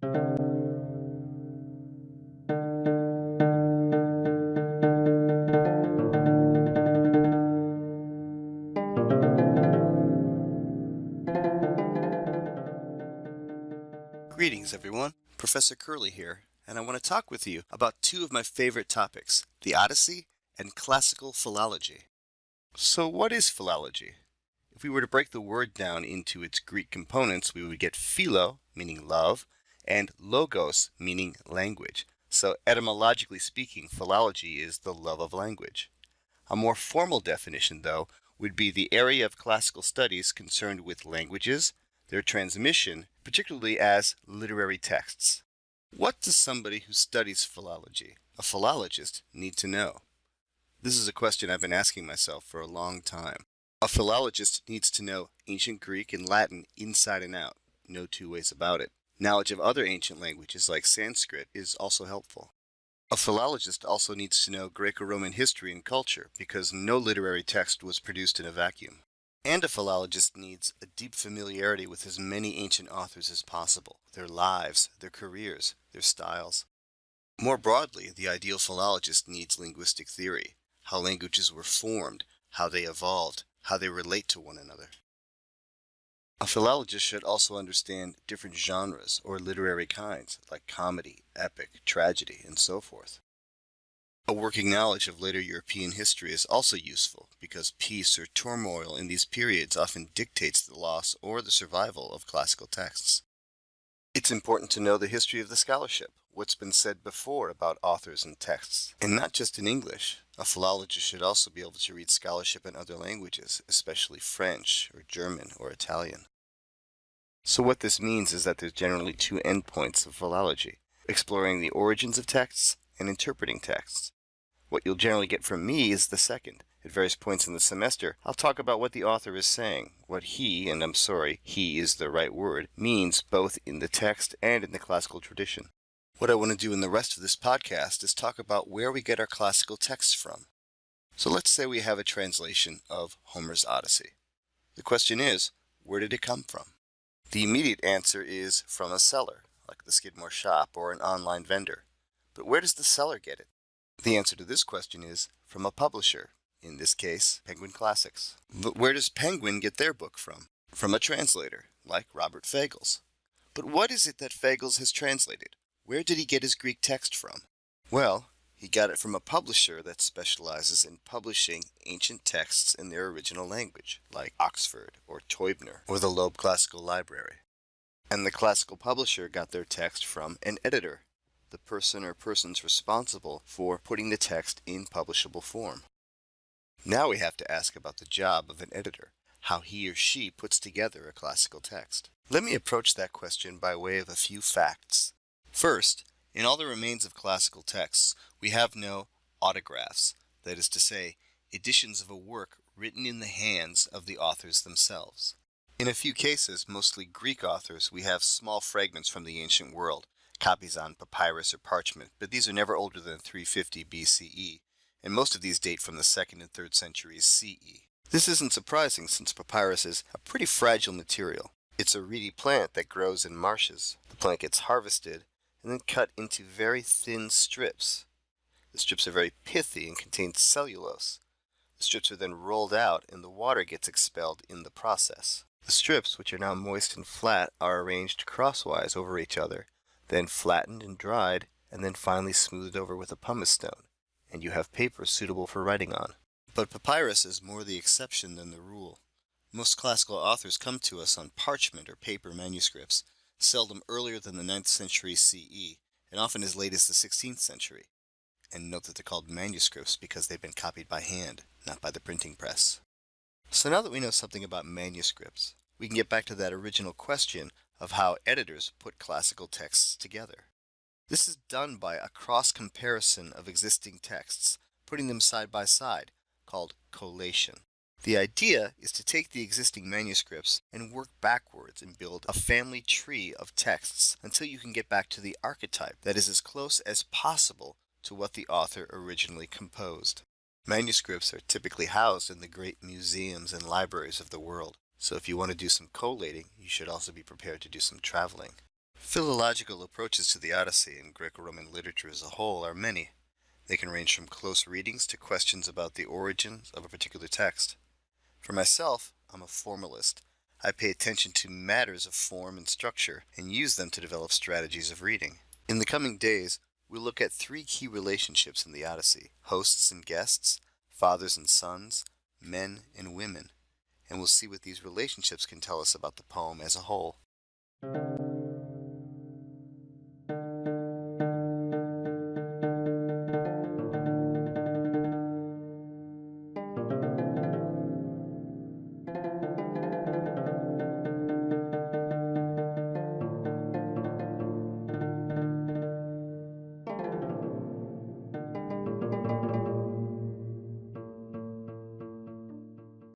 Greetings, everyone. Professor Curley here, and I want to talk with you about two of my favorite topics, the Odyssey and classical philology. So what is philology? If we were to break the word down into its Greek components, we would get philo, meaning love, and logos, meaning language. So etymologically speaking, philology is the love of language. A more formal definition, though, would be the area of classical studies concerned with languages, their transmission, particularly as literary texts. What does somebody who studies philology, a philologist, need to know? This is a question I've been asking myself for a long time. A philologist needs to know ancient Greek and Latin inside and out, no two ways about it. Knowledge of other ancient languages like Sanskrit is also helpful. A philologist also needs to know Greco-Roman history and culture because no literary text was produced in a vacuum. And a philologist needs a deep familiarity with as many ancient authors as possible, their lives, their careers, their styles. More broadly, the ideal philologist needs linguistic theory, how languages were formed, how they evolved, how they relate to one another. A philologist should also understand different genres or literary kinds, like comedy, epic, tragedy, and so forth. A working knowledge of later European history is also useful because peace or turmoil in these periods often dictates the loss or the survival of classical texts. It's important to know the history of the scholarship, what's been said before about authors and texts, and not just in English. A philologist should also be able to read scholarship in other languages, especially French or German or Italian. So what this means is that there's generally two endpoints of philology, exploring the origins of texts and interpreting texts. What you'll generally get from me is the second. At various points in the semester, I'll talk about what the author is saying, what he, and I'm sorry, he is the right word, means both in the text and in the classical tradition. What I want to do in the rest of this podcast is talk about where we get our classical texts from. So let's say we have a translation of Homer's Odyssey. The question is, where did it come from? The immediate answer is from a seller, like the Skidmore shop or an online vendor. But where does the seller get it? The answer to this question is from a publisher, in this case, Penguin Classics. But where does Penguin get their book from? From a translator, like Robert Fagles. But what is it that Fagles has translated? Where did he get his Greek text from? Well, he got it from a publisher that specializes in publishing ancient texts in their original language, like Oxford or Teubner or the Loeb Classical Library. And the classical publisher got their text from an editor, the person or persons responsible for putting the text in publishable form. Now we have to ask about the job of an editor, how he or she puts together a classical text. Let me approach that question by way of a few facts. First, in all the remains of classical texts, we have no autographs, that is to say, editions of a work written in the hands of the authors themselves. In a few cases, mostly Greek authors, we have small fragments from the ancient world, copies on papyrus or parchment, but these are never older than 350 BCE, and most of these date from the 2nd and 3rd centuries CE. This isn't surprising since papyrus is a pretty fragile material. It's a reedy plant that grows in marshes. The plant gets harvested and then cut into very thin strips. The strips are very pithy and contain cellulose. The strips are then rolled out and the water gets expelled in the process. The strips, which are now moist and flat, are arranged crosswise over each other, then flattened and dried, and then finally smoothed over with a pumice stone, and you have paper suitable for writing on. But papyrus is more the exception than the rule. Most classical authors come to us on parchment or paper manuscripts, seldom earlier than the 9th century CE, and often as late as the 16th century. And note that they're called manuscripts because they've been copied by hand, not by the printing press. So now that we know something about manuscripts, we can get back to that original question of how editors put classical texts together. This is done by a cross-comparison of existing texts, putting them side by side, called collation. The idea is to take the existing manuscripts and work backwards and build a family tree of texts until you can get back to the archetype that is as close as possible to what the author originally composed. Manuscripts are typically housed in the great museums and libraries of the world. So if you want to do some collating, you should also be prepared to do some traveling. Philological approaches to the Odyssey and Greco-Roman literature as a whole are many. They can range from close readings to questions about the origins of a particular text. For myself, I'm a formalist. I pay attention to matters of form and structure and use them to develop strategies of reading. In the coming days, we'll look at three key relationships in the Odyssey: hosts and guests, fathers and sons, men and women, and we'll see what these relationships can tell us about the poem as a whole.